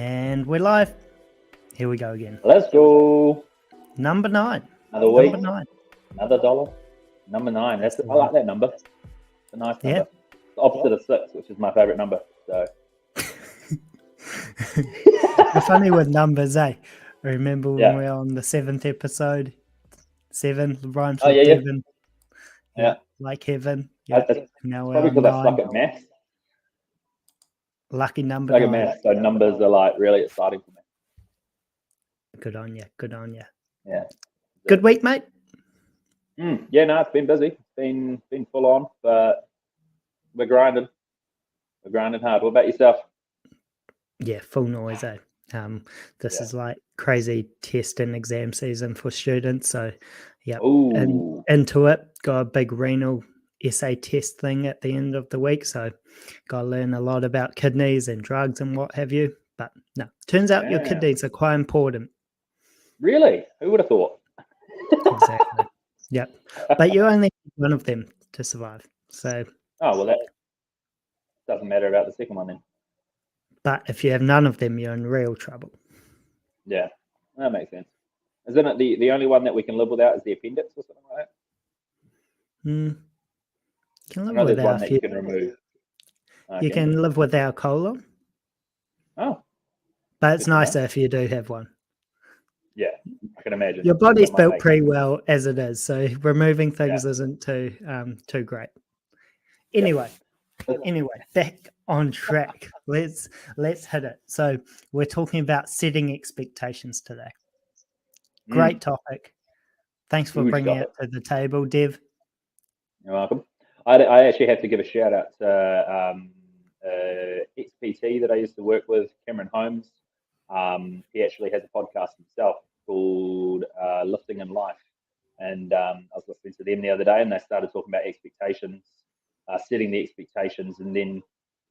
And we're live. Here we go again. Let's go. Number 9. Another week. Number 9. Another dollar. Number 9. I like that number. It's a nice number. Yeah. It's the opposite of 6, which is my favourite number. So. It's funny with numbers, eh? Remember when we were on the 7th episode? 7 rhymes with heaven. Yeah. Like heaven. Yeah. Now we're probably because I suck at maths. Lucky number. Suck at maths, so numbers are like really exciting for me. Good on you. Good on you. Yeah. Good week, mate. Yeah, no, it's been busy. It's been full on, but we're grinding. We're grinding hard. What about yourself? Yeah, full noise, eh? This is like crazy test and exam season for students. So, yeah, into it. Got a big renal essay test thing at the end of the week. So, got to learn a lot about kidneys and drugs and what have you. But no, turns out your kidneys are quite important. Really? Who would have thought? Exactly. Yep. But you only need one of them to survive. So. Oh, well, that doesn't matter about the second one then. But if you have none of them, you're in real trouble. Yeah, that makes sense. Isn't it the only one that we can live without is the appendix or something like that? You can live without one that you can remove. You can live without colon. Oh. But it's nicer if you do have one. Yeah, I can imagine. Your body's built pretty well as it is, so removing things isn't too great. Anyway, back on track. Let's hit it. So we're talking about setting expectations today. Great topic. Thanks for bringing it to the table, Dev. You're welcome. I actually have to give a shout out to ex-PT that I used to work with, Cameron Holmes. He actually has a podcast himself called Lifting in Life. And I was listening to them the other day and they started talking about expectations, setting the expectations. And then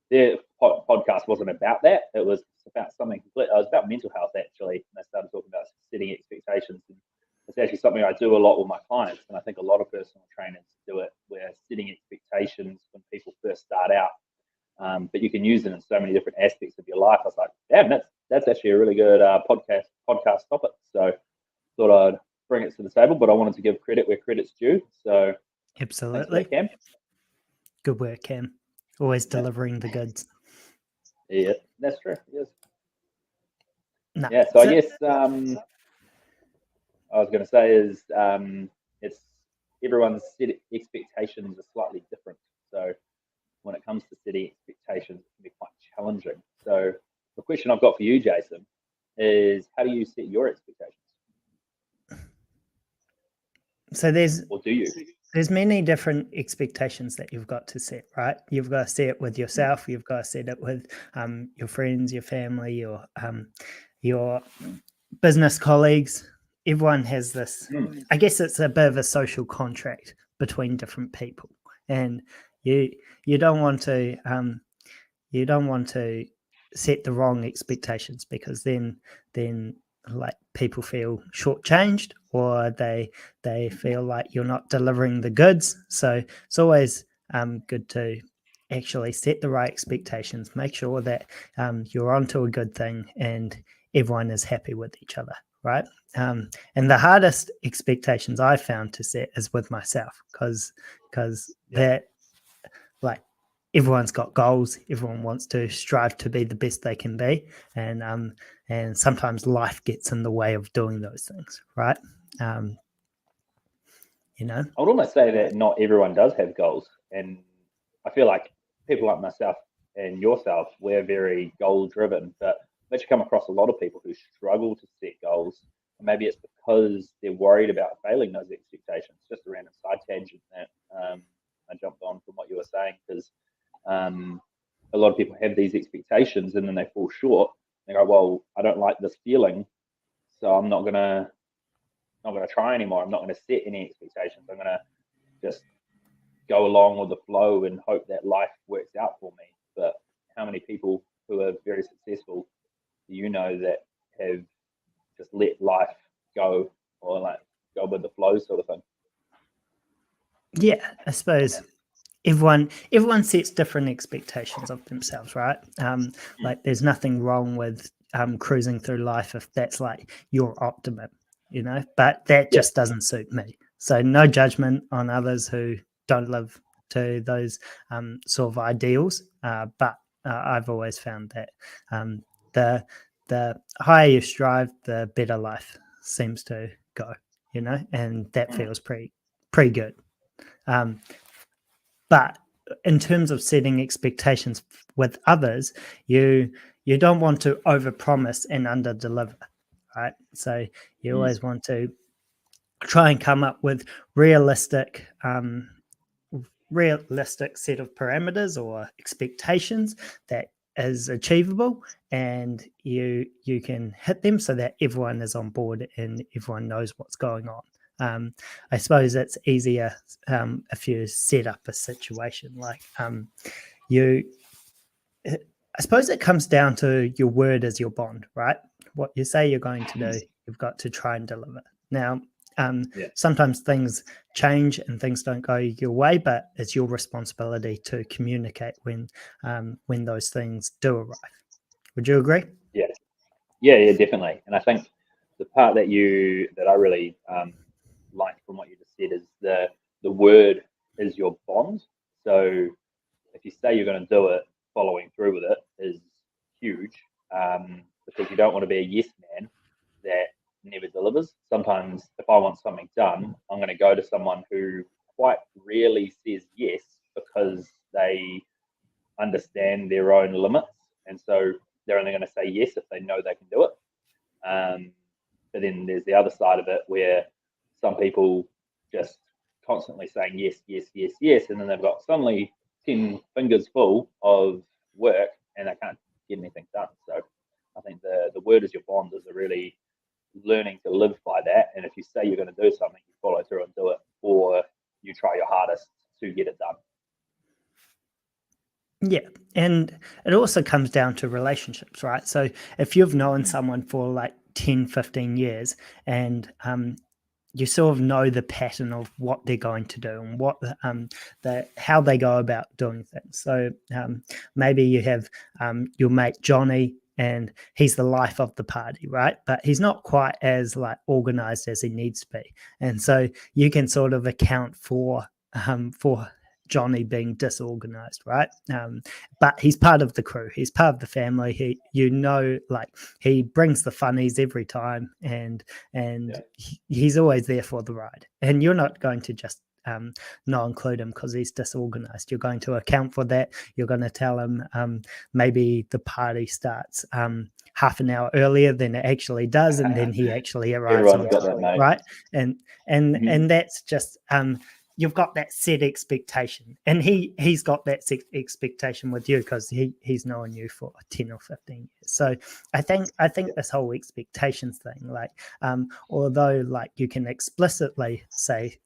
their podcast wasn't about that. It was about something complete. It was about mental health, actually. And they started talking about setting expectations. And it's actually something I do a lot with my clients. And I think a lot of personal trainers do it. We're setting expectations when people first start out. But you can use it in so many different aspects of your life. I was like, damn, that's actually a really good podcast topic. So thought I'd bring it to the table, but I wanted to give credit where credit's due. So absolutely, Cam. Good work, Cam. Always delivering the goods. Yeah, that's true. Yes. No, yeah. So I guess I was going to say is it's everyone's set expectations are slightly different. So when it comes to setting expectations, it can be quite challenging. So the question I've got for you, Jason, is how do you set your expectations? So there's many different expectations that you've got to set, right? You've got to set it with yourself. You've got to set it with your friends, your family, your business colleagues. Everyone has this. I guess it's a bit of a social contract between different people, and you don't want to set the wrong expectations because then like people feel shortchanged or they feel like you're not delivering the goods. So it's always good to actually set the right expectations, make sure that you're onto a good thing and everyone is happy with each other, right? And the hardest expectations I found to set is with myself because that, like, everyone's got goals. Everyone wants to strive to be the best they can be, and sometimes life gets in the way of doing those things, right? I would almost say that not everyone does have goals, and I feel like people like myself and yourself, we're very goal driven, but I've actually come across a lot of people who struggle to set goals. And maybe it's because they're worried about failing those expectations. Just a random side tangent that I jumped on from what you were saying, because a lot of people have these expectations and then they fall short. They go, well, I don't like this feeling, so I'm not gonna try anymore. I'm not gonna set any expectations. I'm gonna just go along with the flow and hope that life works out for me. But how many people who are very successful do you know that have just let life go, or like go with the flow sort of thing? Yeah, I suppose everyone sets different expectations of themselves, right? Like there's nothing wrong with cruising through life if that's like your optimum, you know, but that just doesn't suit me. So no judgment on others who don't live to those sort of ideals, but I've always found that the higher you strive, the better life seems to go, you know, and that feels pretty good. But in terms of setting expectations with others, you don't want to overpromise and underdeliver, right? So you always want to try and come up with realistic set of parameters or expectations that is achievable, and you can hit them so that everyone is on board and everyone knows what's going on. I suppose it's easier if you set up a situation like I suppose it comes down to your word as your bond, right? What you say you're going to do, you've got to try and deliver. Now, sometimes things change and things don't go your way, but it's your responsibility to communicate when those things do arrive. Would you agree? Yeah, definitely. And I think the part that I really liked from what you just said is the word is your bond. So if you say you're going to do it, following through with it is huge, because you don't want to be a yes man that never delivers. Sometimes if I want something done, I'm going to go to someone who quite rarely says yes because they understand their own limits, and so they're only going to say yes if they know they can do it. But then there's the other side of it where some people just constantly saying yes, yes, yes, yes, and then they've got suddenly 10 fingers full of work and they can't get anything done. So I think the word is your bond is a really learning to live by that. And if you say you're going to do something, you follow through and do it, or you try your hardest to get it done. Yeah. And it also comes down to relationships, right? So if you've known someone for like 10, 15 years and you sort of know the pattern of what they're going to do and what how they go about doing things. So maybe you have your mate Johnny, and he's the life of the party, right? But he's not quite as like organized as he needs to be, and so you can sort of account for Johnny being disorganized, right? But he's part of the crew. He's part of the family. Like he brings the funnies every time, and he's always there for the ride. And you're not going to just not include him because he's disorganized. You're going to account for that. You're going to tell him maybe the party starts half an hour earlier than it actually does, and then he actually arrives around, right? And that's just you've got that set expectation, and he's got that set expectation with you because he's known you for 10 or 15 years. So I think this whole expectations thing, like although like you can explicitly say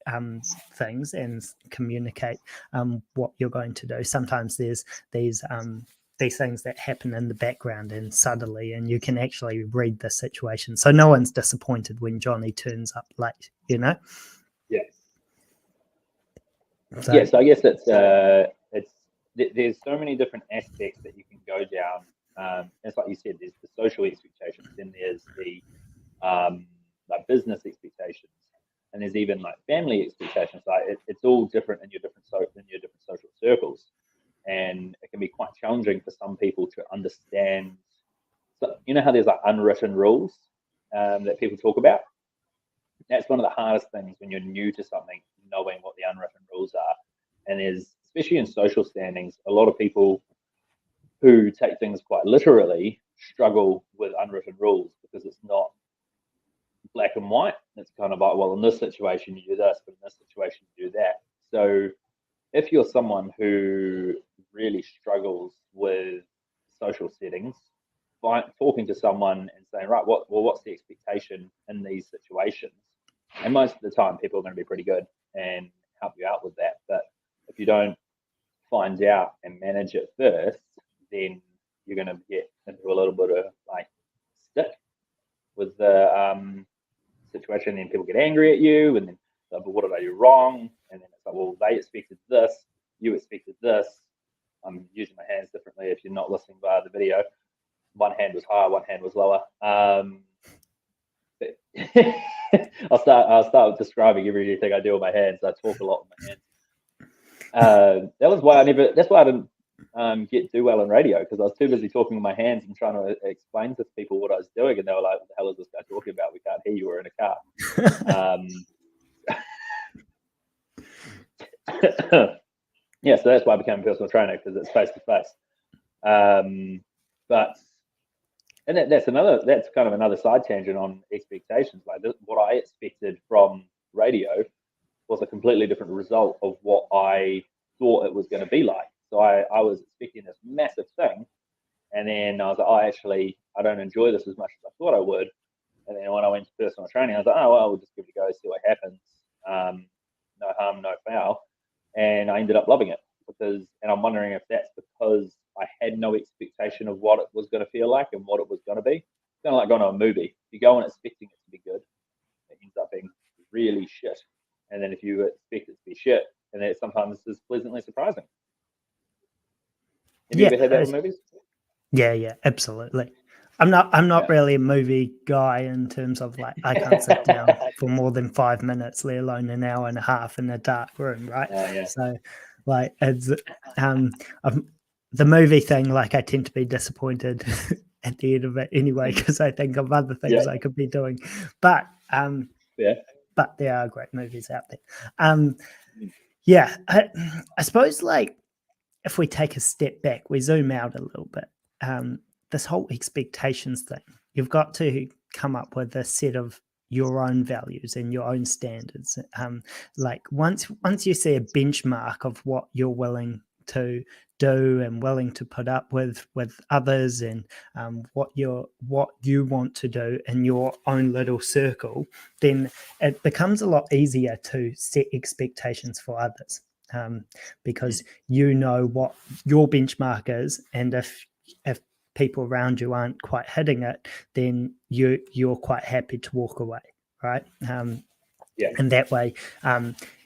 things and communicate what you're going to do, sometimes there's these things that happen in the background and subtly, and you can actually read the situation, so no one's disappointed when Johnny turns up late, you know. So I guess it's there's so many different aspects that you can go down. It's like you said, there's the social expectations, then there's the like business expectations, and there's even like family expectations. Like it's all different in your different social circles, and it can be quite challenging for some people to understand. So you know how there's like unwritten rules that people talk about. That's one of the hardest things when you're new to something, knowing what the unwritten rules are. And there's, especially in social standings, a lot of people who take things quite literally struggle with unwritten rules because it's not black and white. It's kind of like, well, in this situation you do this, but in this situation you do that. So if you're someone who really struggles with social settings, talking to someone and saying, right, what's the expectation in these situations? And most of the time, people are going to be pretty good and help you out with that. But if you don't find out and manage it first, then you're going to get into a little bit of like stick with the situation. And people get angry at you, and then like, well, what did I do wrong? And then it's like, well, they expected this, you expected this. I'm using my hands differently if you're not listening via the video. one hand was higher, one hand was lower. I'll start with describing everything I do with my hands. I talk a lot with my hands. That's why I didn't do well in radio, because I was too busy talking with my hands and trying to explain to people what I was doing, and they were like, "What the hell is this guy talking about? We can't hear you. We're in a car." Yeah, so that's why I became a personal trainer, because it's face to face. But that's kind of another side tangent on expectations. Like what I expected from radio was a completely different result of what I thought it was going to be like. So I was expecting this massive thing, and then I was like, I don't enjoy this as much as I thought I would. And then when I went to personal training, I was like, oh, well, we'll just give it a go, see what happens. No harm, no foul. And I ended up loving it, and I'm wondering if that's because I had no expectation of what it was going to feel like and what it was going to be. It's kind of like going to a movie. If you go in expecting it to be good, it ends up being really shit. And then if you expect it to be shit, and then sometimes it's pleasantly surprising. Have you ever had that with movies? Yeah, absolutely. I'm not really a movie guy in terms of like I can't sit down for more than 5 minutes, let alone an hour and a half in a dark room, right? So like it's the movie thing, like I tend to be disappointed at the end of it anyway, because I think of other things I could be doing. But but there are great movies out there. I suppose like if we take a step back, we zoom out a little bit. This whole expectations thing, you've got to come up with a set of your own values and your own standards. Like once you see a benchmark of what you're willing to do and willing to put up with others, and what you want to do in your own little circle, then it becomes a lot easier to set expectations for others. Because you know what your benchmark is, and if people around you aren't quite hitting it, then you're quite happy to walk away, right? And that way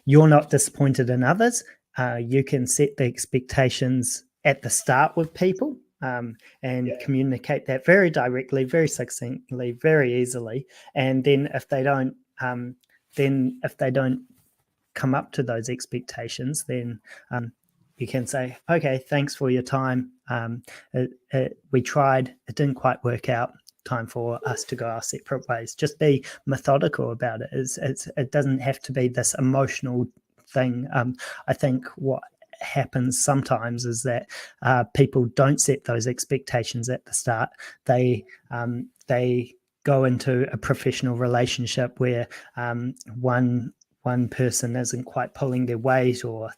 you're not disappointed in others. You can set the expectations at the start with people, and communicate that very directly, very succinctly, very easily. And then if they don't come up to those expectations, then you can say, okay, thanks for your time. We tried, it didn't quite work out. Time for us to go our separate ways. Just be methodical about it. It doesn't have to be this emotional thing. I think what happens sometimes is that people don't set those expectations at the start. They go into a professional relationship where one person isn't quite pulling their weight, or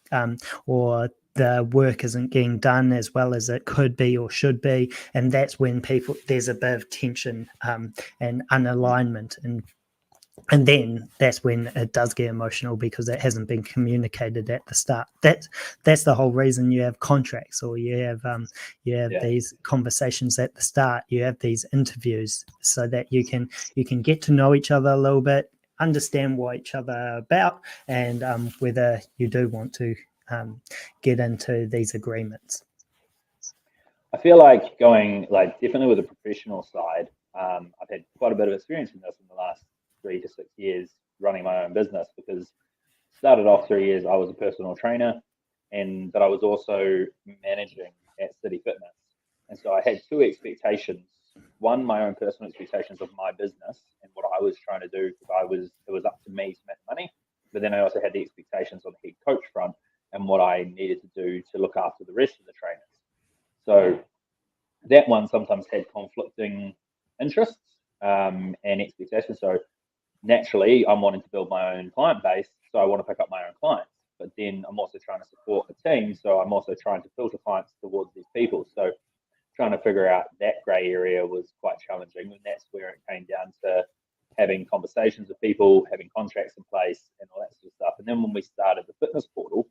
the work isn't getting done as well as it could be or should be, and that's when there's a bit of tension and unalignment, and then that's when it does get emotional, because it hasn't been communicated at the start. That's the whole reason you have contracts, or you have these conversations at the start. You have these interviews so that you can get to know each other a little bit, understand what each other are about, and whether you do want to get into these agreements. I feel like going, like, definitely with the professional side, I've had quite a bit of experience in this in the last 3 to 6 years running my own business, because started off 3 years I was a personal trainer, but I was also managing at City Fitness, and so I had 2 expectations. One, my own personal expectations of my business and what I was trying to do, because it was up to me to make money, but then I also had the expectations on the head coach front and what I needed to do to look after the rest of the trainers. So that one sometimes had conflicting interests and expectations. So naturally, I'm wanting to build my own client base, so I want to pick up my own clients. But then I'm also trying to support the team, so I'm also trying to filter clients towards these people. So trying to figure out that grey area was quite challenging, and that's where it came down to having conversations with people, having contracts in place, and all that sort of stuff. And then when we started the fitness portal,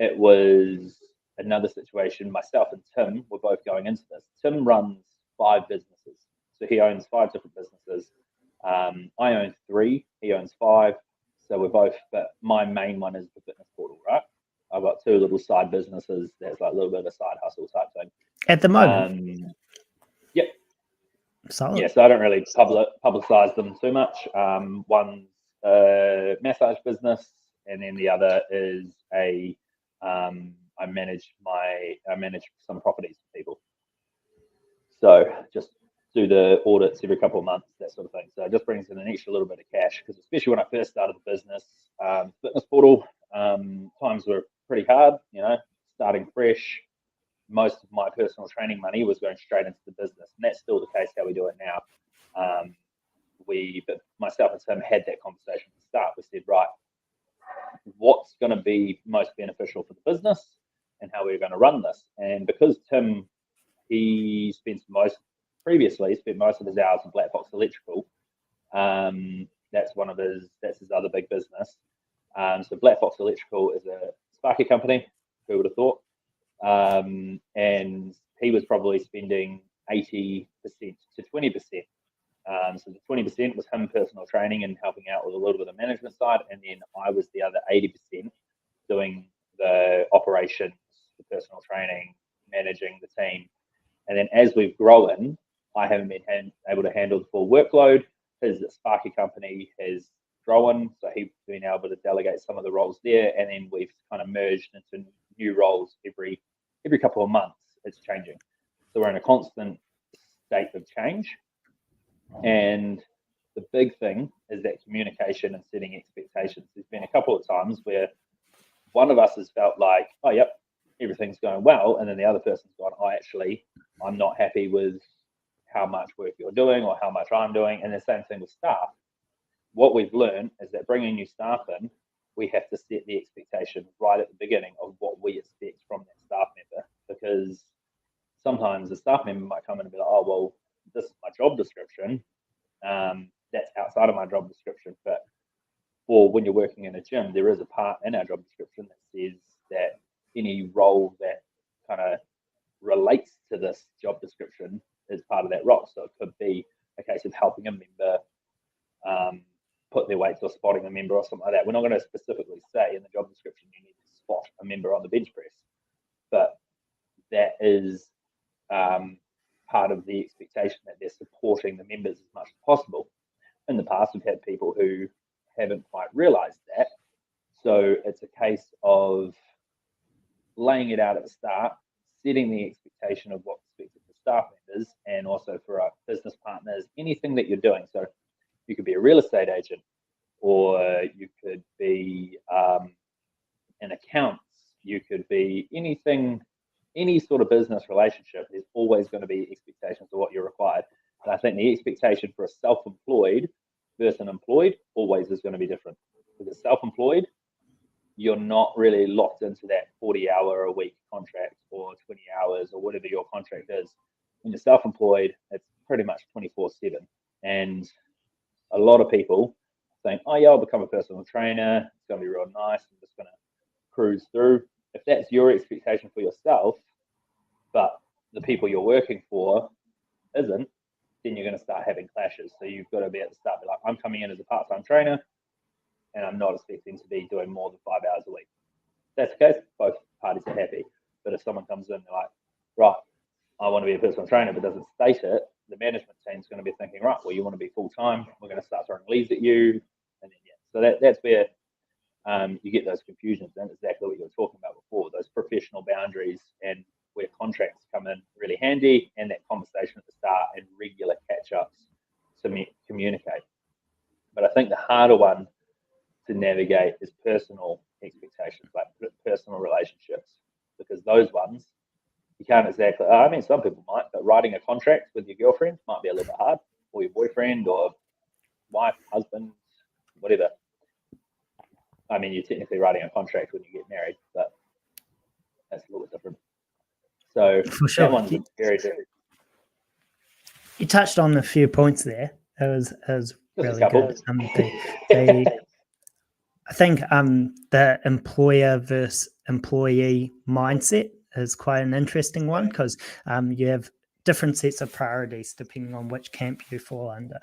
it was another situation. Myself and Tim were both going into this. Tim runs 5 businesses, so he owns 5 different businesses. I own 3, he owns 5, so we're both, but my main one is the fitness portal, right? I've got 2 little side businesses. That's like a little bit of a side hustle type thing at the moment. Yep. Solid. Yeah, so I don't really publicize them too much. One's a massage business, and then the other is I manage some properties for people. So just do the audits every couple of months, that sort of thing. So it just brings in an extra little bit of cash, because especially when I first started the business, fitness portal, times were pretty hard, starting fresh. Most of my personal training money was going straight into the business, and that's still the case how we do it now. But myself and Tim had that conversation at the start. We said, right, what's going to be most beneficial for the business and how we're going to run this? And because Tim, he spent most of his hours in Black Fox Electrical. That's his other big business. So Black Fox Electrical is a Sparky company. Who would have thought? And he was probably spending 80% to 20%. So the 20% was him personal training and helping out with a little bit of the management side, and then I was the other 80% doing the operations, the personal training, managing the team. And then as we've grown, I haven't been able to handle the full workload. His Sparky company has grown, so he's been able to delegate some of the roles there, and then we've kind of merged into new roles every couple of months. It's changing, so we're in a constant state of change. And the big thing is that communication and setting expectations. There's been a couple of times where one of us has felt like, oh, yep, everything's going well, and then the other person's gone, I'm not happy with how much work you're doing or how much I'm doing. And the same thing with staff. What we've learned is that bringing new staff in, we have to set the expectation right at the beginning of what we expect from that staff member, because sometimes the staff member might come in and be like, oh, well, this is my job description. That's outside of my job description. But for when you're working in a gym, there is a part in our job description that says that any role that kind of relates to this job description is part of that role. So it could be a case of helping a member put their weights or spotting a member or something like that. We're not going to specifically say in the job description you need to spot a member on the bench press, but that is part of the expectation that they're supporting the members as much as possible. In the past, we've had people who haven't quite realized that. So it's a case of laying it out at the start, setting the expectation of what's expected for staff members, and also for our business partners, anything that you're doing. So you could be a real estate agent, or you could be an accountant, you could be anything, any sort of business relationship. There's always going to be expectations of what you're required. And I think the expectation for a self-employed versus an employed always is going to be different. Because self-employed, you're not really locked into that 40-hour-a-week contract or 20 hours or whatever your contract is. When you're self-employed, it's pretty much 24/7. And a lot of people think, oh, yeah, I'll become a personal trainer. It's going to be real nice. I'm just going to cruise through. If that's your expectation for yourself, but the people you're working for isn't, then you're going to start having clashes. So you've got to be at the start, be like, I'm coming in as a part-time trainer, and I'm not expecting to be doing more than 5 hours a week. If that's the case, both parties are happy. But if someone comes in and they're like, right, I want to be a personal trainer, but doesn't state it, the management team's going to be thinking, right, well, you want to be full-time, we're going to start throwing leaves at you. And then, so that's where you get those confusions. And exactly what you were talking about before, those professional boundaries, and where contracts come in really handy, and that conversation at the start and regular catch-ups to communicate. But I think the harder one to navigate is personal expectations, like personal relationships, because those ones you can't exactly, I mean, some people might, but writing a contract with your girlfriend might be a little bit hard, or your boyfriend or wife, husband, whatever. I mean, you're technically writing a contract when you get married, but that's a little bit different. So for sure, that one's very different. You touched on a few points there. It was really good. I think the employer versus employee mindset is quite an interesting one, because you have different sets of priorities depending on which camp you fall under.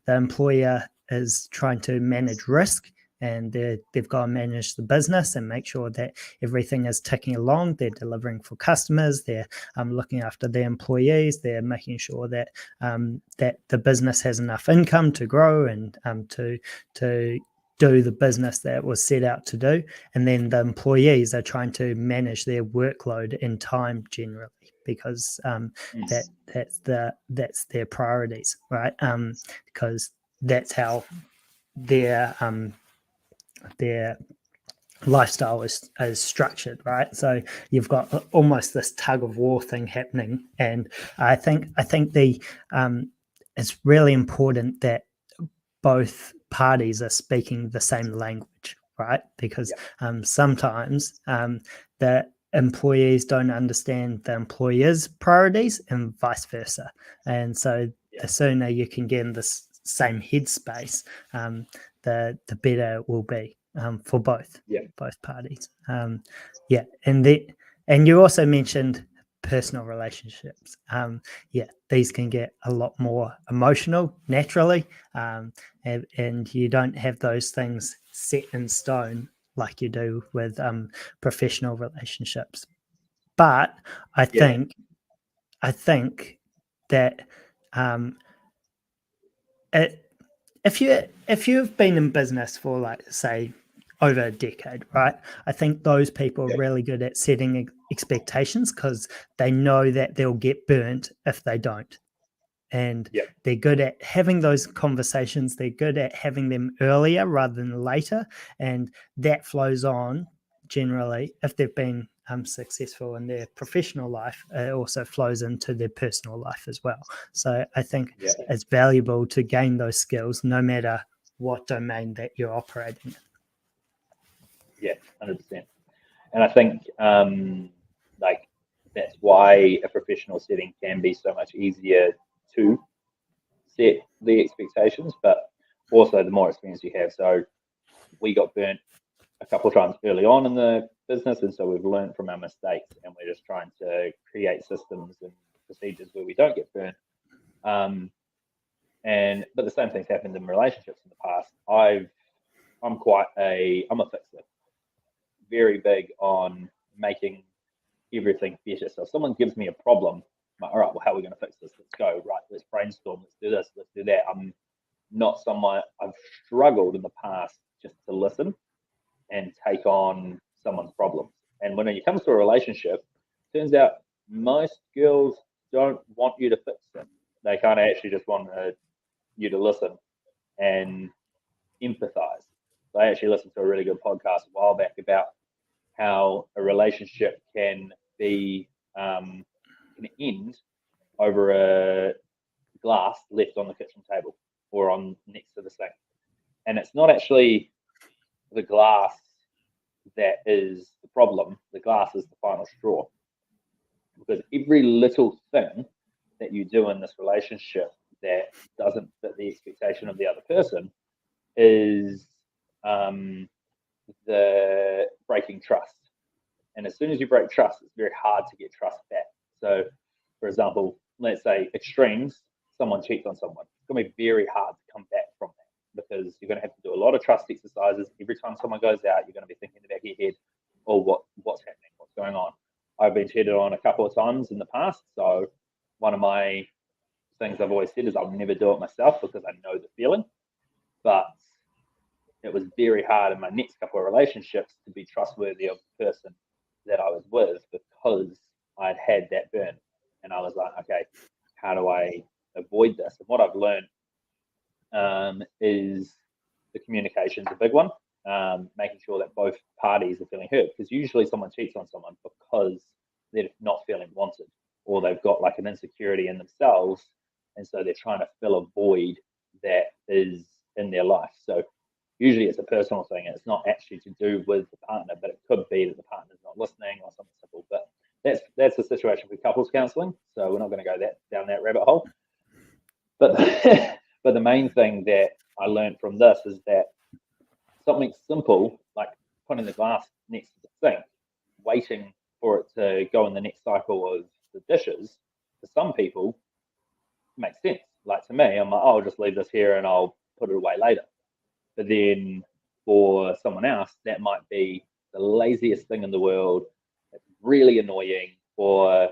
The employer is trying to manage risk and they've got to manage the business and make sure that everything is ticking along. They're delivering for customers. They're looking after their employees. They're making sure that that the business has enough income to grow and to do the business that it was set out to do. And then the employees are trying to manage their workload in time generally, because that's their priorities, right? Because that's how their lifestyle is structured, right? So you've got almost this tug of war thing happening, and I think it's really important that both parties are speaking the same language, right? Because sometimes the employees don't understand the employer's priorities and vice versa. And so the sooner you can get in this same headspace, the better it will be for both parties. And you also mentioned personal relationships. These can get a lot more emotional naturally, and you don't have those things set in stone like you do with professional relationships. But I think that if you've been in business for, like, say, over a decade, right? I think those people are really good at setting expectations, because they know that they'll get burnt if they don't. And they're good at having those conversations. They're good at having them earlier rather than later. And that flows on generally. If they've been successful in their professional life, it also flows into their personal life as well. So I think it's valuable to gain those skills no matter what domain that you're operating in. Yeah, 100%. And I think like that's why a professional setting can be so much easier to set the expectations, but also the more experience you have. So we got burnt a couple of times early on in the business, and so we've learned from our mistakes, and we're just trying to create systems and procedures where we don't get burnt. But the same thing's happened in relationships in the past. I'm a fixer. Very big on making everything better. So if someone gives me a problem, I'm like, all right, well, how are we going to fix this? Let's go. Right, let's brainstorm. Let's do this. Let's do that. I'm not someone. I've struggled in the past just to listen and take on someone's problems. And when it comes to a relationship, it turns out most girls don't want you to fix them. They kind of actually just want you to listen and empathize. So I actually listened to a really good podcast a while back about how a relationship can end over a glass left on the kitchen table or on next to the sink. And it's not actually the glass that is the problem. The glass is the final straw. Because every little thing that you do in this relationship that doesn't fit the expectation of the other person is the breaking trust. And as soon as you break trust, it's very hard to get trust back. So, for example, let's say extremes, someone cheats on someone. It's going to be very hard to come back from that, because you're going to have to do a lot of trust exercises. Every time someone goes out, you're going to be thinking in the back of your head, oh, what's happening? What's going on? I've been cheated on a couple of times in the past. So one of my things I've always said is I'll never do it myself, because I know the feeling. But it was very hard in my next couple of relationships to be trustworthy of the person that I was with, because I'd had that burn. And I was like, okay, how do I avoid this? And what I've learned is the communication's a big one. Making sure that both parties are feeling heard, because usually someone cheats on someone because they're not feeling wanted, or they've got like an insecurity in themselves, and so they're trying to fill a void that is in their life. So usually it's a personal thing. It's not actually to do with the partner, but it could be that the partner's not listening or something simple. But that's the situation with couples counselling. So we're not going to go down that rabbit hole. But but the main thing that I learned from this is that something simple like putting the glass next to the sink, waiting for it to go in the next cycle of the dishes, to some people makes sense. Like to me, I'm like, oh, I'll just leave this here and I'll put it away later. But then for someone else, that might be the laziest thing in the world. It's really annoying, or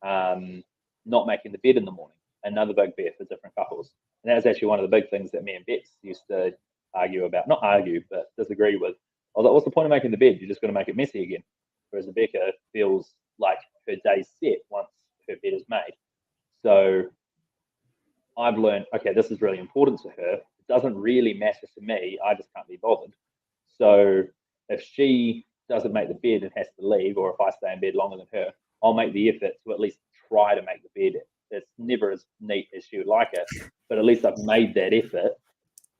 not making the bed in the morning. Another bugbear for different couples. And that was actually one of the big things that me and Bex used to argue about. Not argue, but disagree with. I was like, what's the point of making the bed? You're just going to make it messy again. Whereas Rebecca feels like her day's set once her bed is made. So I've learned, okay, this is really important to her. It doesn't really matter to me. I just can't be bothered. So if she doesn't make the bed and has to leave, or if I stay in bed longer than her, I'll make the effort to at least try to make the bed. It's never as neat as she would like it, but at least I've made that effort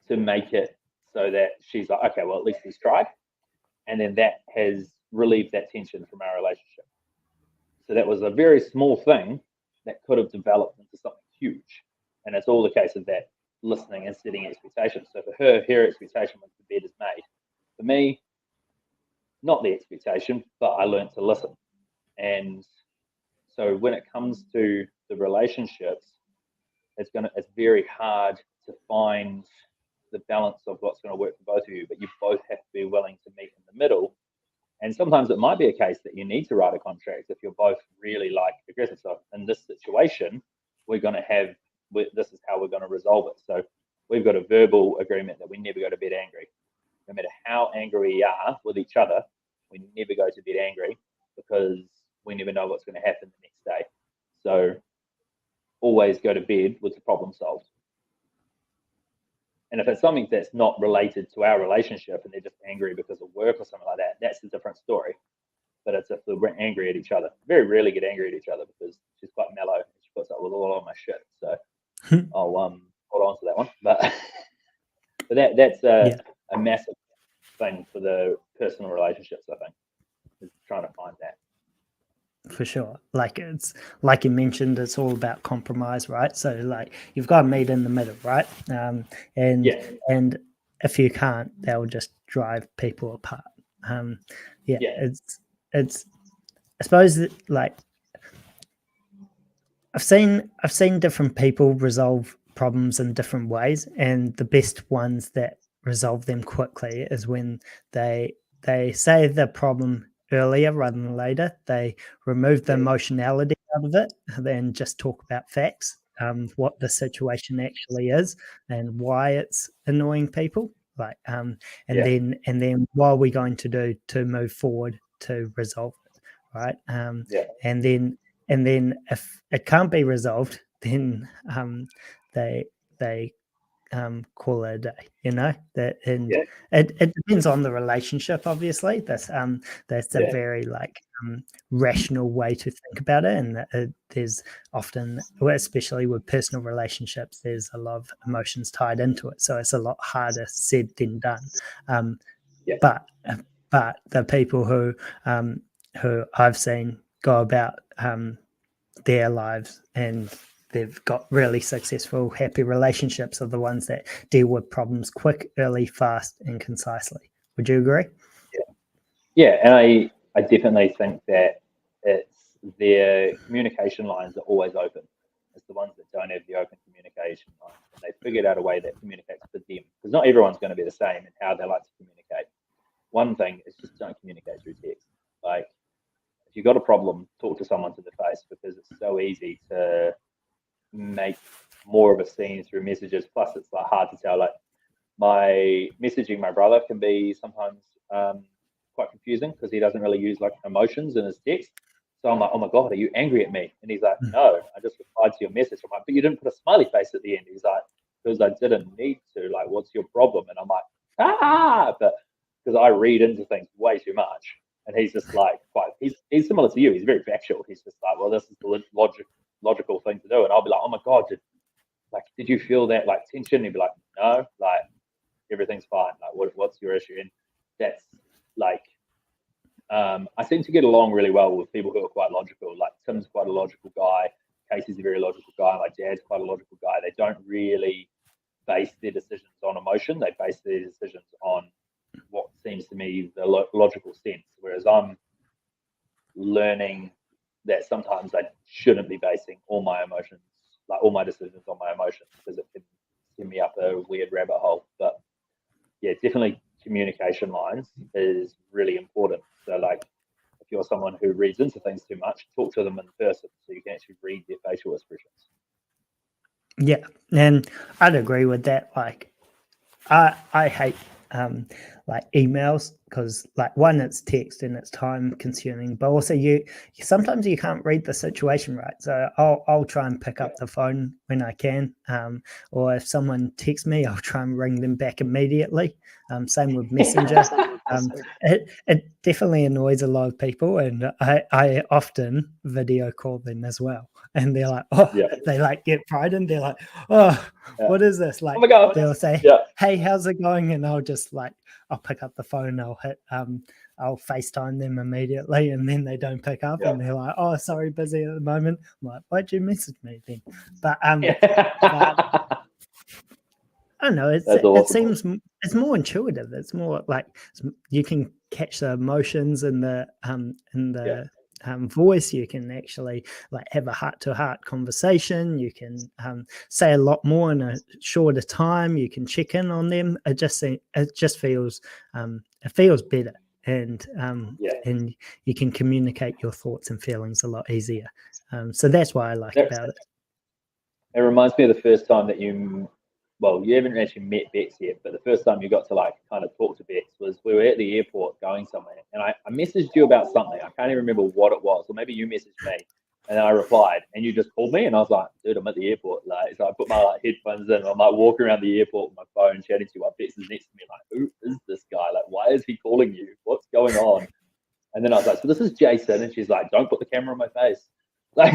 to make it so that she's like, okay, well, at least he's tried. And then that has relieved that tension from our relationship. So that was a very small thing that could have developed into something huge. And it's all the case of that listening and setting expectations. So for her expectation once the bed is made. For me, not the expectation, but I learned to listen. And so when it comes to the relationships, it's very hard to find the balance of what's going to work for both of you, but you both have to be willing to meet in the middle. And sometimes it might be a case that you need to write a contract if you're both really like aggressive. So in this situation, we're going to have, this is how we're going to resolve it. So we've got a verbal agreement that we never go to bed angry. No matter how angry we are with each other, we never go to bed angry, because we never know what's going to happen the next day. So always go to bed with the problem solved. And if it's something that's not related to our relationship and they're just angry because of work or something like that, that's a different story. But it's if we're angry at each other. Very rarely get angry at each other because she's quite mellow. She puts up with all of my shit. So I'll hold on to that one. But that's a massive thing for the personal relationships, I think, is trying to find that. For sure. Like, it's like you mentioned, it's all about compromise, right? So like you've got to meet in the middle, right? And if you can't, they'll just drive people apart. It's I suppose that, like, I've seen different people resolve problems in different ways, and the best ones that resolve them quickly is when they say the problem earlier rather than later. They remove the emotionality out of it, and then just talk about facts, what the situation actually is and why it's annoying people. Like, and then what are we going to do to move forward to resolve it, right? And then if it can't be resolved, then they call it a day, you know. That, and it depends on the relationship, obviously. That's a very like rational way to think about it, and there's often, especially with personal relationships, there's a lot of emotions tied into it, so it's a lot harder said than done. But the people who I've seen go about their lives and they've got really successful, happy relationships are the ones that deal with problems quick, early, fast, and concisely. Would you agree? Yeah, and I definitely think that it's their communication lines are always open. It's the ones that don't have the open communication lines, and they figured out a way that communicates for them. Because not everyone's going to be the same in how they like to communicate. One thing is just don't communicate through text. Like, if you've got a problem, talk to someone to the face, because it's so easy to make more of a scene through messages. Plus, it's like hard to tell. Like, my messaging my brother can be sometimes quite confusing because he doesn't really use like emotions in his text. So I'm like, oh my God, are you angry at me? And he's like, no, I just replied to your message. I'm like, but you didn't put a smiley face at the end. He's like, because I didn't need to. Like, what's your problem? And I'm like, but because I read into things way too much. And he's just like, he's similar to you. He's very factual. He's just like, well, this is the logical thing to do. And I'll be like, oh my God, did you feel that like tension? And he'd be like, no, like everything's fine. Like, what's your issue? And that's like, I seem to get along really well with people who are quite logical. Like, Tim's quite a logical guy. Casey's a very logical guy. My dad's quite a logical guy. They don't really base their decisions on emotion. They base their decisions on what seems to me the logical sense. Whereas I'm learning that sometimes I shouldn't be basing all my emotions, like all my decisions, on my emotions, because it can send me up a weird rabbit hole. But yeah, definitely communication lines is really important. So like, if you're someone who reads into things too much, talk to them in person so you can actually read their facial expressions. Yeah, and I'd agree with that. Like, I hate like emails because, like, one, it's text and it's time consuming, but also you sometimes you can't read the situation right. So I'll try and pick up the phone when I can, or if someone texts me, I'll try and ring them back immediately. Same with Messenger. It definitely annoys a lot of people, and I often video call them as well, and they're like, oh, Yeah. they like get frightened. They're like, oh, Yeah. what is this? Like, Oh my God. they'll say, Yeah. hey, how's it going? And I'll just like, I'll pick up the phone, I'll FaceTime them immediately, and then they don't pick up, Yeah. and they're like, oh, sorry, busy at the moment. I'm like, why'd you message me then? But I don't know. It seems it's more intuitive. It's more like you can catch the emotions in the voice. You can actually like have a heart-to-heart conversation. You can say a lot more in a shorter time. You can check in on them. It just feels better, and and you can communicate your thoughts and feelings a lot easier. So that's what I like about it. It reminds me of the first time that you haven't actually met Bex yet, but the first time you got to like kind of talk to Bex was we were at the airport going somewhere, and I messaged you about something. I can't even remember what it was, or maybe you messaged me, and then I replied, and you just called me, and I was like, dude, I'm at the airport. Like, so I put my like headphones in, and I'm like walking around the airport with my phone, chatting to you while Bex is next to me, like, who is this guy? Like, why is he calling you? What's going on? And then I was like, so this is Jason, and she's like, don't put the camera on my face. Like,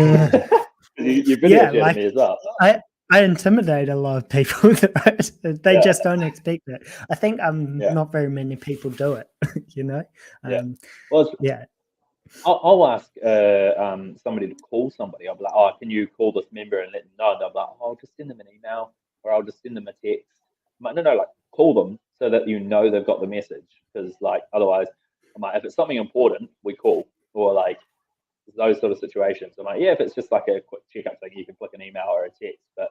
you've been chatting to me as well. I intimidate a lot of people. They just don't expect it. I think not very many people do it, you know? I'll ask somebody to call somebody. I'll be like, oh, can you call this member and let them know? And they'll be like, oh, I'll just send them an email or I'll just send them a text. I'm like, no, like call them so that you know they've got the message. Because like otherwise, I'm like, if it's something important, we call. Or like those sort of situations. I'm like, yeah, if it's just like a quick checkup thing, you can flick an email or a text. But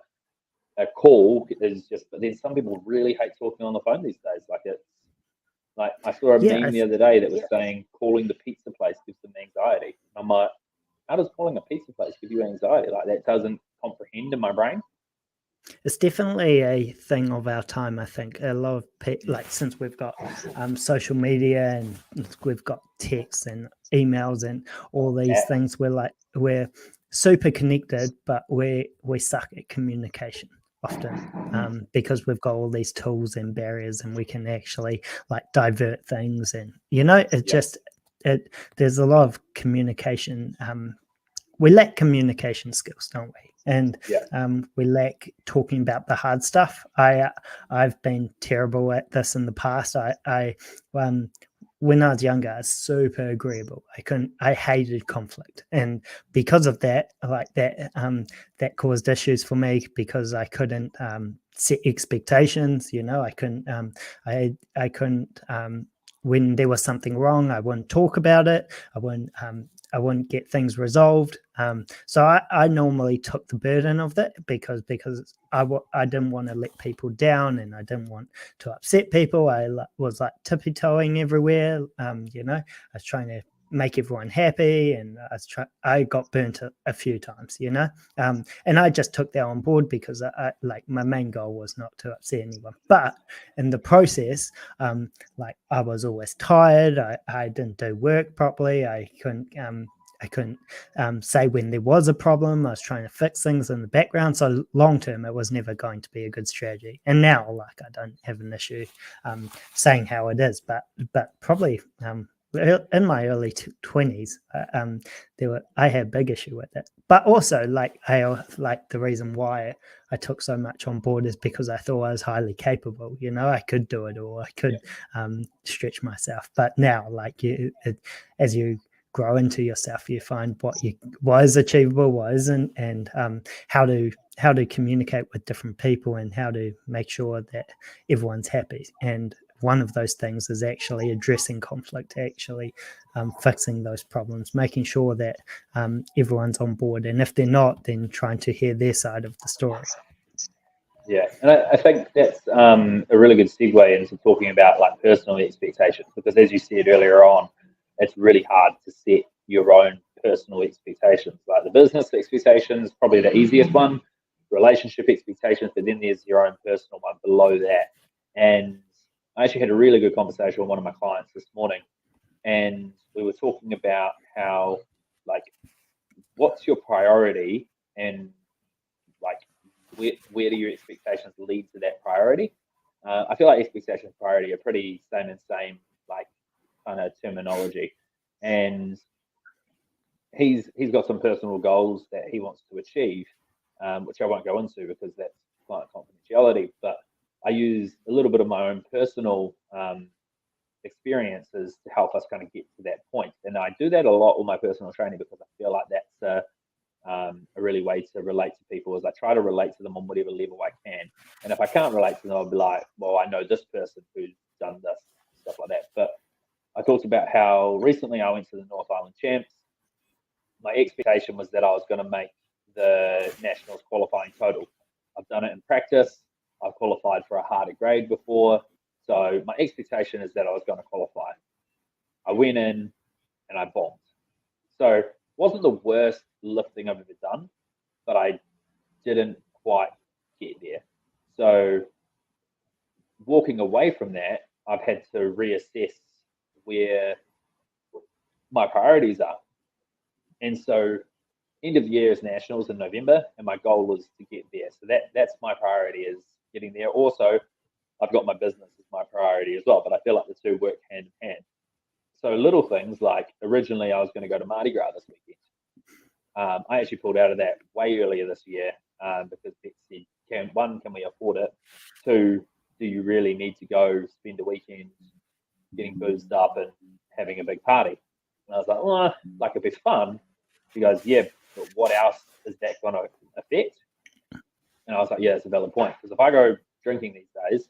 a call is just, but then some people really hate talking on the phone these days. Like it's like I saw a meme the other day that was saying calling the pizza place gives them anxiety. And I'm like, how does calling a pizza place give you anxiety? Like that doesn't comprehend in my brain. It's definitely a thing of our time. I think a lot of like since we've got social media and we've got texts and emails and all these things, we're super connected, but we suck at communication often because we've got all these tools and barriers, and we can actually like divert things, and there's a lot of communication. We lack communication skills, don't we? And we lack talking about the hard stuff. I've been terrible at this in the past. When I was younger, I was super agreeable. I hated conflict, and because of that, that caused issues for me because I couldn't set expectations. You know, I couldn't. I couldn't. When there was something wrong, I wouldn't talk about it. I wouldn't get things resolved. So I normally took the burden of that because I didn't want to let people down, and I didn't want to upset people. I was like tippy-toeing everywhere. You know, I was trying to make everyone happy, and I got burnt a few times, you know, and I just took that on board because I like my main goal was not to upset anyone. But in the process, like I was always tired. I didn't do work properly. I couldn't say when there was a problem. I was trying to fix things in the background. So long term, it was never going to be a good strategy. And now, like, I don't have an issue saying how it is, but probably in my early 20s, I had a big issue with it. But also, like, the reason why I took so much on board is because I thought I was highly capable. You know, I could do it, or I could stretch myself. But now, like, as you grow into yourself, you find what is achievable, what isn't, and how to communicate with different people, and how to make sure that everyone's happy. And one of those things is actually addressing conflict, actually fixing those problems, making sure that everyone's on board. And if they're not, then trying to hear their side of the story. Yeah, and I think that's a really good segue into talking about like personal expectations, because as you said earlier on, it's really hard to set your own personal expectations. Like the business expectations, probably the easiest one, relationship expectations, but then there's your own personal one below that. And I actually had a really good conversation with one of my clients this morning, and we were talking about how, like, what's your priority, and like where do your expectations lead to that priority? I feel like expectation and priority are pretty same like kind of terminology, and he's got some personal goals that he wants to achieve, which I won't go into because that's client confidentiality. But I use a little bit of my own personal experiences to help us kind of get to that point, and I do that a lot with my personal training because I feel like that's a really way to relate to people. Is I try to relate to them on whatever level I can, and if I can't relate to them, I'll be like, well, I know this person who's done this, stuff like that. But I talked about how recently I went to the North Island Champs. My expectation was that I was going to make the Nationals qualifying total. I've done it in practice. I've qualified for a harder grade before, so my expectation is that I was going to qualify. I went in and I bombed. So it wasn't the worst lifting I've ever done, but I didn't quite get there. So walking away from that, I've had to reassess where my priorities are. And so end of year is Nationals in November, and my goal is to get there. So that's my priority, is getting there. Also, I've got my business as my priority as well, but I feel like the two work hand in hand. So little things like originally I was going to go to Mardi Gras this weekend. I actually pulled out of that way earlier this year because Bex said, can we afford it? Two, do you really need to go spend a weekend getting boozed up and having a big party? And I was like, well, like it'd be fun. She goes, yeah, but what else is that going to affect? And I was like, yeah, that's a valid point. Because if I go drinking these days,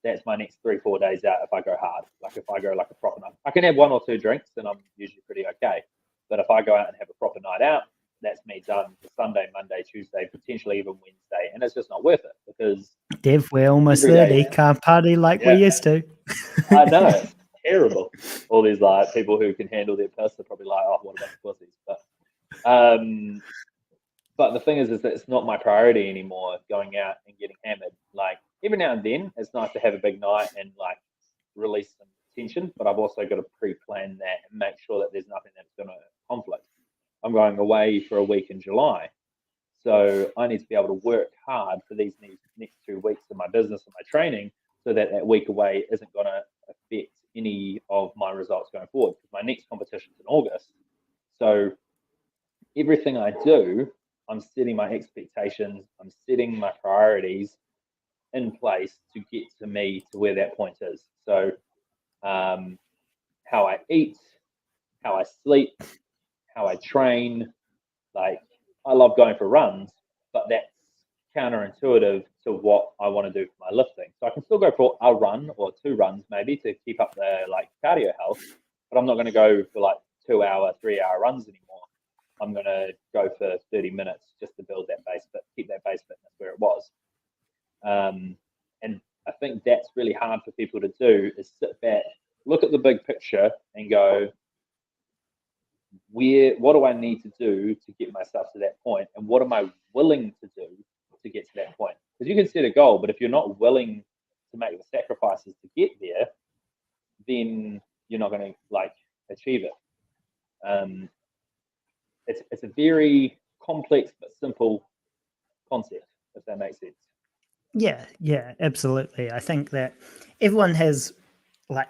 that's my next 3-4 days out if I go hard. Like if I go like a proper night. I can have 1 or 2 drinks and I'm usually pretty okay. But if I go out and have a proper night out, that's me done for Sunday, Monday, Tuesday, potentially even Wednesday. And it's just not worth it because Dev, we're almost 30. Can't party like we used to. I know, it's terrible. All these like people who can handle their piss are probably like, oh, what about the pussies? But the thing is that it's not my priority anymore, going out and getting hammered. Like every now and then, it's nice to have a big night and like release some tension, but I've also got to pre-plan that and make sure that there's nothing that's going to conflict. I'm going away for a week in July, so I need to be able to work hard for these next 2 weeks of my business and my training, so that that week away isn't going to affect any of my results going forward. Because my next competition's in August, so everything I do, I'm setting my expectations, I'm setting my priorities in place to get to me to where that point is. So how I eat, how I sleep, how I train, like I love going for runs, but that's counterintuitive to what I want to do for my lifting. So I can still go for a run or 2 runs maybe to keep up the like cardio health, but I'm not going to go for like 2-hour, 3-hour runs anymore. I'm going to go for 30 minutes just to build that base, but keep that base fitness where it was. And I think that's really hard for people to do, is sit back, look at the big picture and go, what do I need to do to get myself to that point? And what am I willing to do to get to that point? Because you can set a goal, but if you're not willing to make the sacrifices to get there, then you're not going to like achieve it. It's a very complex but simple concept, if that makes sense. Yeah, absolutely. I think that everyone has like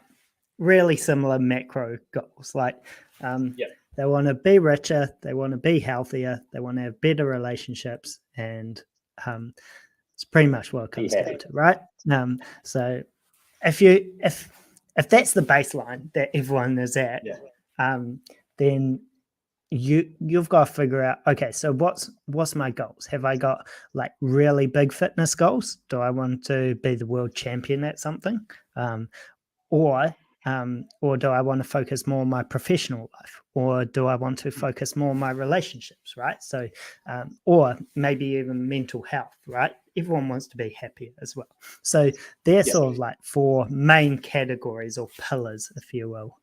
really similar macro goals. Like they want to be richer, they want to be healthier, they want to have better relationships, and it's pretty much what it comes down to, right? So if that's the baseline that everyone is at, then you've got to figure out, okay, so what's my goals? Have I got like really big fitness goals? Do I want to be the world champion at something? Or or do I want to focus more on my professional life, or do I want to focus more on my relationships, right? So, or maybe even mental health, right? Everyone wants to be happier as well. So they're sort of like 4 main categories or pillars, if you will,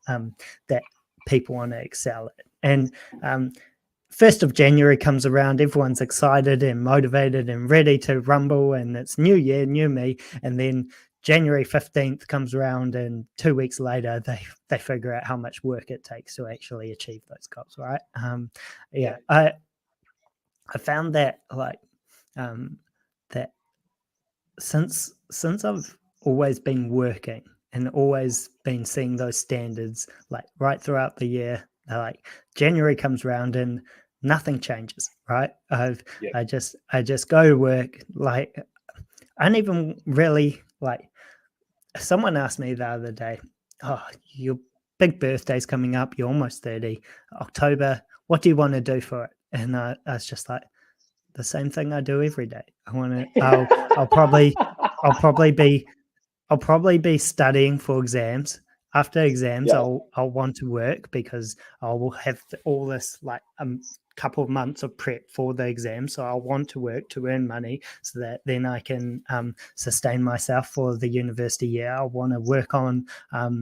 that people want to excel at. And 1st of January comes around, everyone's excited and motivated and ready to rumble, and it's new year, new me. And then January 15th comes around, and 2 weeks later, they figure out how much work it takes to actually achieve those goals, right? I found that like that since I've always been working and always been seeing those standards like right throughout the year, like January comes around and nothing changes, right? I just go to work. Like I don't even really like. Someone asked me the other day, "Oh, your big birthday's coming up. You're almost 30. October. What do you want to do for it?" And I was just like, the same thing I do every day. I want to. I'll probably be studying for exams. After exams, I'll want to work because I will have all this like couple of months of prep for the exam. So I'll want to work to earn money so that then I can sustain myself for the university year. I want to work on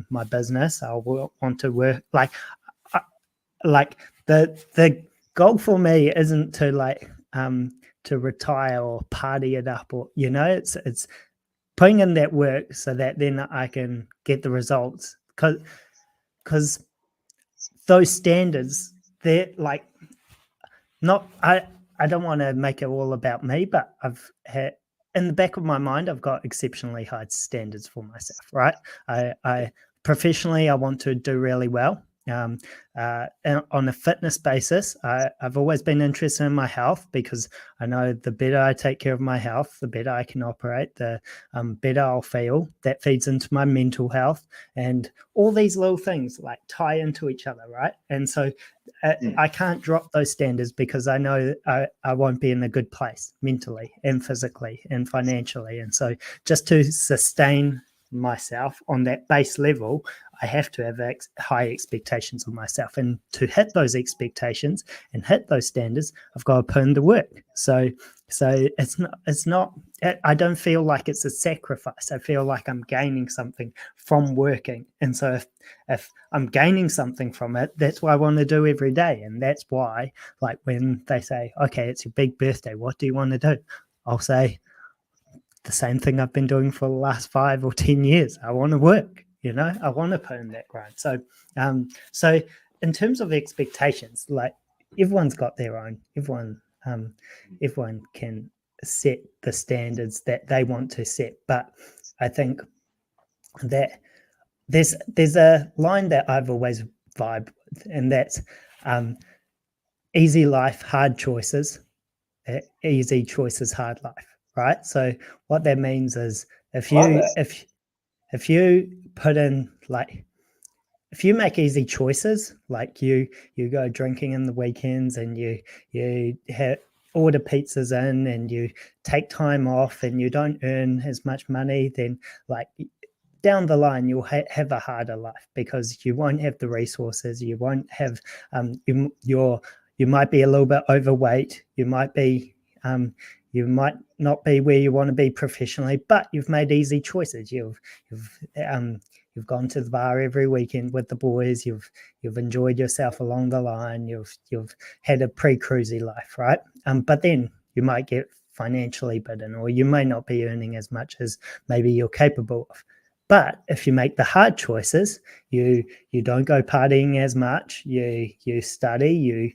my business. I want to work like the goal for me isn't to like to retire or party it up, or it's putting in that work so that then I can get the results, because those standards, they're like not I don't want to make it all about me, but I've had in the back of my mind I've got exceptionally high standards for myself, right? I professionally I want to do really well. And on a fitness basis, I've always been interested in my health, because I know the better I take care of my health, the better I can operate, the better I'll feel. That feeds into my mental health, and all these little things like tie into each other, right? And so I can't drop those standards, because I know I won't be in a good place mentally and physically and financially. And so just to sustain myself on that base level, I have to have high expectations of myself, and to hit those expectations and hit those standards, I've got to put in the work. So it's not I don't feel like it's a sacrifice. I feel like I'm gaining something from working. And so if I'm gaining something from it, that's what I want to do every day. And that's why, like, when they say, okay, it's your big birthday, what do you want to do? I'll say the same thing I've been doing for the last 5 or 10 years. I want to work. I want to put in that grind. So, so in terms of expectations, like everyone's got their own. Everyone can set the standards that they want to set. But I think that there's a line that I've always vibed with, and that's easy life, hard choices. Easy choices, hard life. Right. So what that means is if you put in, like, if you make easy choices, like you go drinking in the weekends and you order pizzas in and you take time off and you don't earn as much money, then like down the line you'll have a harder life, because you won't have the resources. You won't have you might be a little bit overweight. You might be you might not be where you want to be professionally, but you've made easy choices. You've gone to the bar every weekend with the boys. You've enjoyed yourself along the line. You've had a pre-cruisy life, right? But then you might get financially bitten, or you may not be earning as much as maybe you're capable of. But if you make the hard choices, you don't go partying as much. You study. You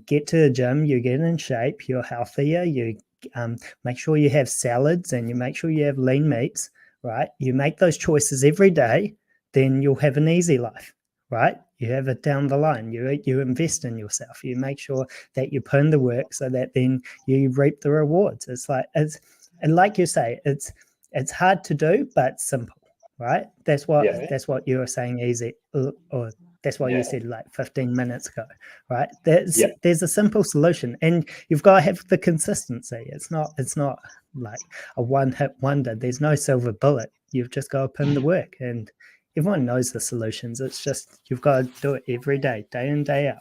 get to the gym. You get in shape. You're healthier. You make sure you have salads, and you make sure you have lean meats, right? You make those choices every day, then you'll have an easy life, right? You have it down the line. You invest in yourself. You make sure that you put in the work so that then you reap the rewards. And like you say, it's hard to do, but simple, right? That's what you were saying, easy, or that's what you said like 15 minutes ago, right? There's a simple solution, and you've got to have the consistency. It's not like a one-hit wonder. There's no silver bullet. You've just got to put in the work, and everyone knows the solutions. It's just you've got to do it every day, day in, day out.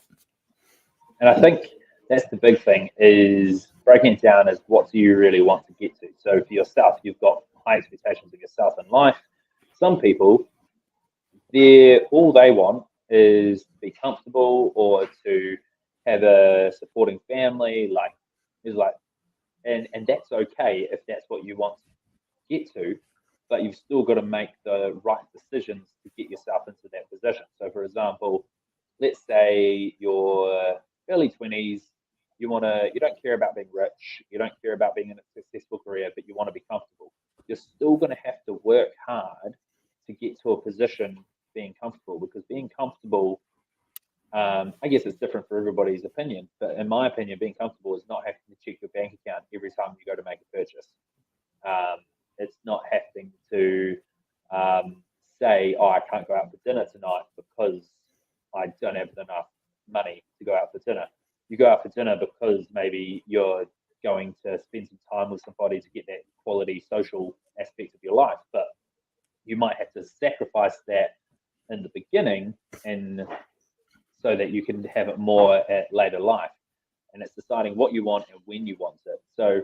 And I think that's the big thing, is breaking it down as what do you really want to get to. So for yourself, you've got high expectations of yourself in life. Some people, all they want is to be comfortable or to have a supporting family, and that's okay if that's what you want to get to, but you've still got to make the right decisions to get yourself into that position. So for example, let's say you're early 20s, you don't care about being rich, you don't care about being in a successful career, but you want to be comfortable. You're still going to have to work hard to get to a position being comfortable, because being comfortable, I guess it's different for everybody's opinion, but in my opinion, being comfortable is not having to check your bank account every time you go to make a purchase. It's not having to say, oh, I can't go out for dinner tonight because I don't have enough money to go out for dinner. You go out for dinner because maybe you're going to spend some time with somebody to get that quality social aspect of your life, but you might have to sacrifice that in the beginning, and so that you can have it more at later life. And it's deciding what you want and when you want it. So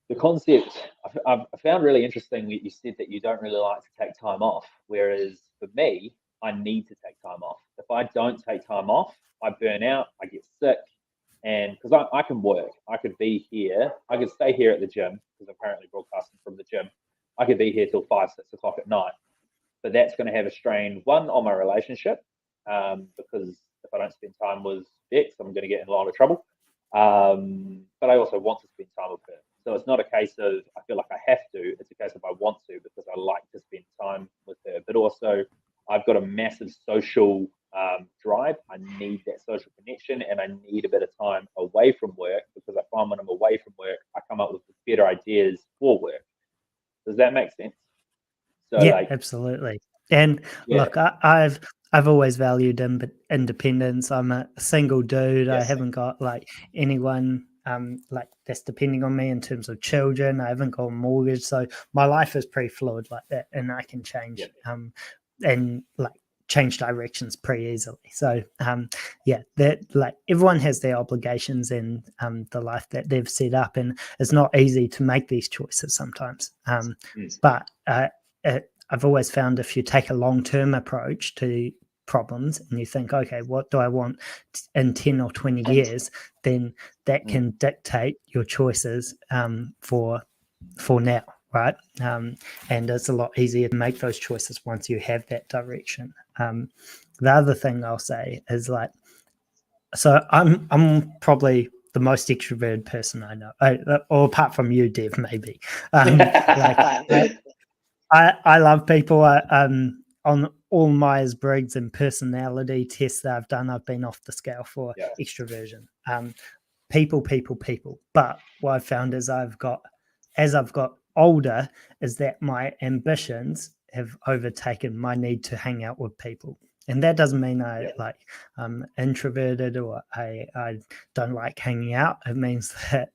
the concept I found really interesting. You said that you don't really like to take time off, whereas for me, I need to take time off. If I don't take time off, I burn out, I get sick, and because I can work, I could be here, I could stay here at the gym because I'm currently broadcasting from the gym. I could be here till 5, 6 o'clock at night, but that's going to have a strain, one, on my relationship, because if I don't spend time with Bex, I'm going to get in a lot of trouble. But I also want to spend time with her. So it's not a case of I feel like I have to. It's a case of I want to, because I like to spend time with her. But also, I've got a massive social drive. I need that social connection, and I need a bit of time away from work, because I find when I'm away from work, I come up with better ideas for work. Does that make sense? So, yeah, absolutely. And look, I've always valued independence. I'm a single dude. Yes. I haven't got like anyone like that's depending on me in terms of children. I haven't got a mortgage, so my life is pretty fluid like that, and I can change and like change directions pretty easily. So that like everyone has their obligations and the life that they've set up, and it's not easy to make these choices sometimes. But I've always found if you take a long-term approach to problems and you think, okay, what do I want in 10 or 20 years, then that can dictate your choices for now, right? And it's a lot easier to make those choices once you have that direction. The other thing I'll say is like, so I'm probably the most extroverted person I know, or apart from you, Dev, maybe. I love people. On all Myers-Briggs and personality tests that I've done, I've been off the scale for extroversion. People. But what I've found is as I've got older, is that my ambitions have overtaken my need to hang out with people. And that doesn't mean I'm introverted or I don't like hanging out. It means that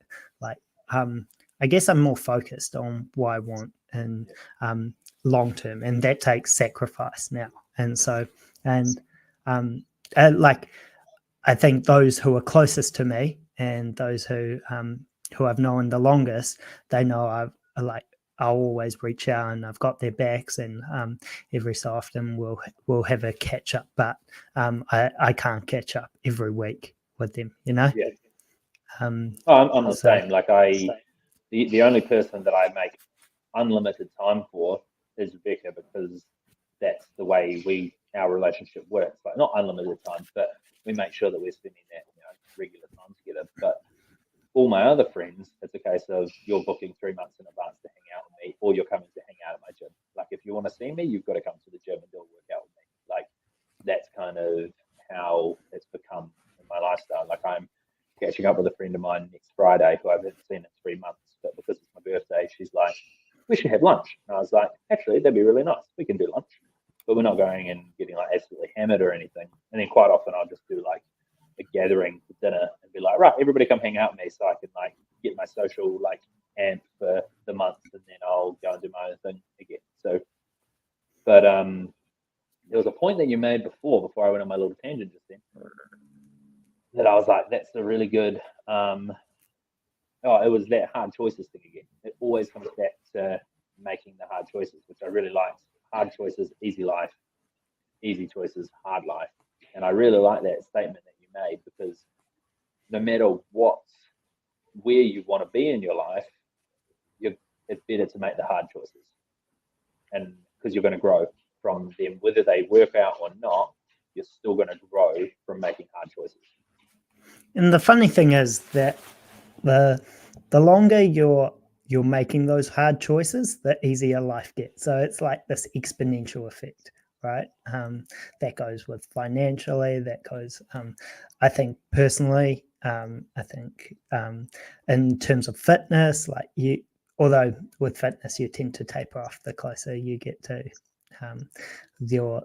I guess I'm more focused on what I want and long term, and that takes sacrifice now. And so, I think those who are closest to me and those who I've known the longest, they know I'll always reach out and I've got their backs, and every so often we'll have a catch up, but I can't catch up every week with them, you know. Yeah. I'm the same. Like the only person that I make unlimited time for is Rebecca, because that's the way our relationship works. Like not unlimited time, but we make sure that we're spending that regular time together. But all my other friends, it's a case of you're booking 3 months in advance to hang out with me, or you're coming to hang out at my gym. Like if you want to see me, you've got to come to the gym and do a workout with me. Like that's kind of how it's become in my lifestyle. Like I'm catching up with a friend of mine next Friday who I haven't seen in 3 months, but because it's my birthday, she's like, we should have lunch. And I was like, actually, that'd be really nice. We can do lunch, but we're not going and getting like absolutely hammered or anything. And then quite often I'll just do like a gathering for dinner and be like, right, everybody come hang out with me so I can like get my social like amp for the month, and then I'll go and do my own thing again. So, But there was a point that you made before I went on my little tangent just then, that I was like, that's a really good. It was that hard choices thing again. It always comes back to making the hard choices, which I really liked. Hard choices, easy life. Easy choices, hard life. And I really like that statement that you made, because no matter where you want to be in your life, it's better to make the hard choices, and because you're going to grow from them, whether they work out or not, you're still going to grow from making hard choices. And the funny thing is that the longer you're making those hard choices, the easier life gets. So it's like this exponential effect, right? That goes with financially, that goes, I think personally, I think in terms of fitness, like although with fitness you tend to taper off the closer you get to your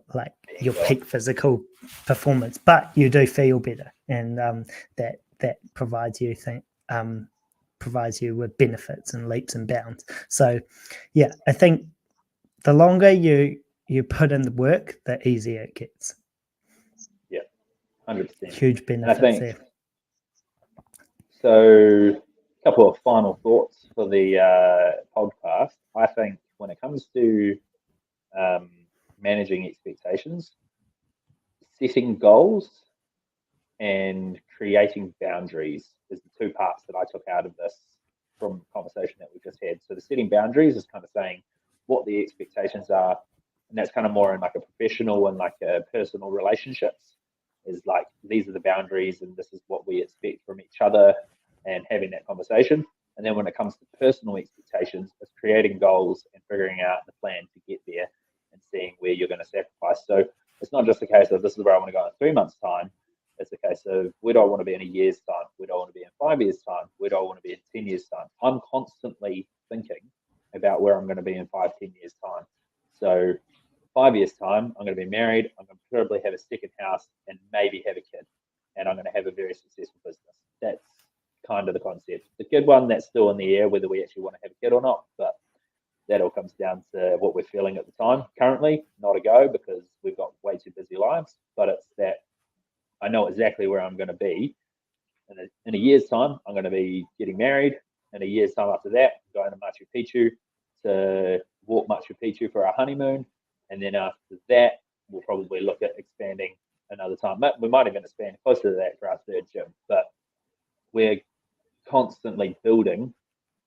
peak physical performance, but you do feel better, and that provides you with benefits and leaps and bounds. So yeah, I think the longer you put in the work, the easier it gets. Yeah, 100%. Huge benefits there. So, a couple of final thoughts for the podcast. I think when it comes to managing expectations, setting goals and creating boundaries is the two parts that I took out of this from conversation that we just had. So the setting boundaries is kind of saying what the expectations are, and that's kind of more in like a professional and like a personal relationships, is like, these are the boundaries and this is what we expect from each other, and having that conversation. And then when it comes to personal expectations, it's creating goals and figuring out the plan to get there and seeing where you're going to sacrifice. So it's not just a case of this is where I want to go in 3 months' time. It's a case of where do I want to be in a year's time? Where do I want to be in 5 years' time? Where do I want to be in 10 years' time? I'm constantly thinking about where I'm going to be in 5-10 years' time. So 5 years' time, I'm going to be married. I'm going to probably have a second house and maybe have a kid. And I'm going to have a very successful business. That's kind of the concept. The kid one, that's still in the air, whether we actually want to have a kid or not. But that all comes down to what we're feeling at the time. Currently, not a go, because we've got way too busy lives. But it's that I know exactly where I'm going to be. And in a year's time, I'm going to be getting married. In a year's time after that, I'm going to Machu Picchu to walk Machu Picchu for our honeymoon. And then after that, we'll probably look at expanding another time. We might even expand closer to that for our third gym. But we're constantly building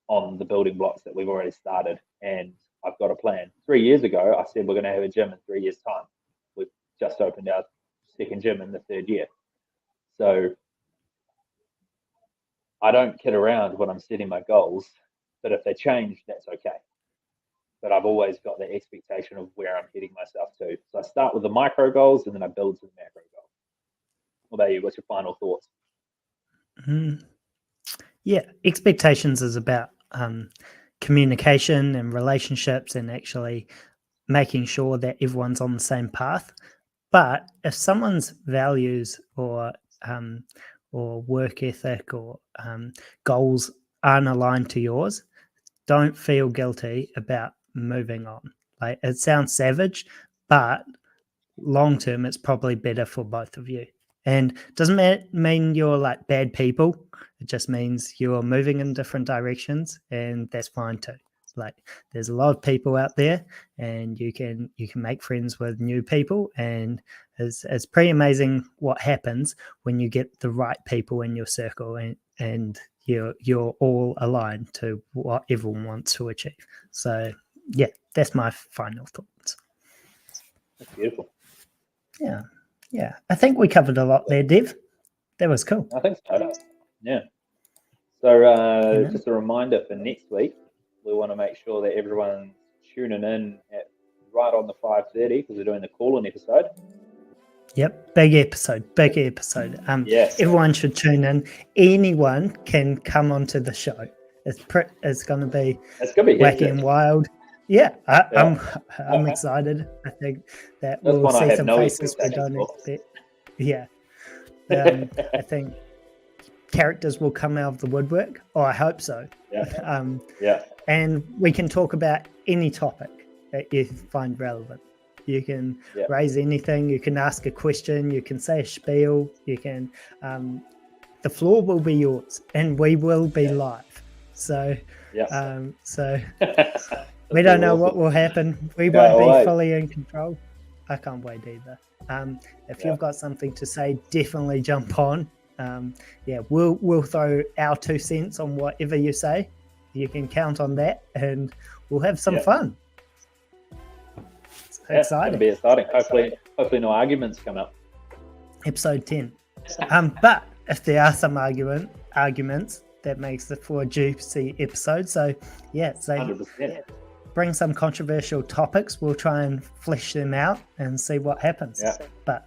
on the building blocks that we've already started. And I've got a plan. 3 years ago, I said we're going to have a gym in 3 years' time. We've just opened our second gym in the third year. So I don't kid around when I'm setting my goals, but if they change, that's okay. But I've always got the expectation of where I'm heading myself to. So I start with the micro goals and then I build to the macro goals. What about you? What's your final thoughts? Yeah, expectations is about communication and relationships and actually making sure that everyone's on the same path. But if someone's values or work ethic or goals aren't aligned to yours, don't feel guilty about moving on. Like, it sounds savage, but long term, it's probably better for both of you. And doesn't mean you're like bad people. It just means you're moving in different directions, and that's fine too. Like, there's a lot of people out there, and you can make friends with new people, and it's pretty amazing what happens when you get the right people in your circle, and you're all aligned to what everyone wants to achieve. So yeah, that's my final thoughts. That's beautiful. Yeah, I think we covered a lot there, Dev. That was cool. I think so. Yeah. So just a reminder for next week, we want to make sure that everyone's tuning in at right on the 5:30, because we're doing the call-in episode. Yep, big episode. Yes. Everyone should tune in. Anyone can come onto the show. It's going to be wacky and wild. Yeah, I'm excited. I think that we'll see some faces we don't expect. Yeah. I think characters will come out of the woodwork. Oh, I hope so. Yeah. And we can talk about any topic that you find relevant. You can Yeah. raise anything. You can ask a question. You can say a spiel. You can. The floor will be yours, and we will be live. So, Yeah. we don't know what will happen. We won't be fully in control. I can't wait either. If you've got something to say, definitely jump on. We'll throw our 2 cents on whatever you say. You can count on that, and we'll have some fun. It's exciting. It's be exciting. Hopefully no arguments come up. Episode 10. But if there are some arguments, that makes it for a juicy episode. So 100%. Bring some controversial topics. We'll try and flesh them out and see what happens. Yeah. But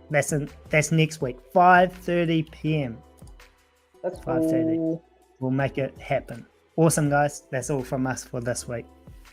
that's next week, 5:30 p.m. That's 5:30. cool. We'll make it happen. Awesome, guys. That's all from us for this week.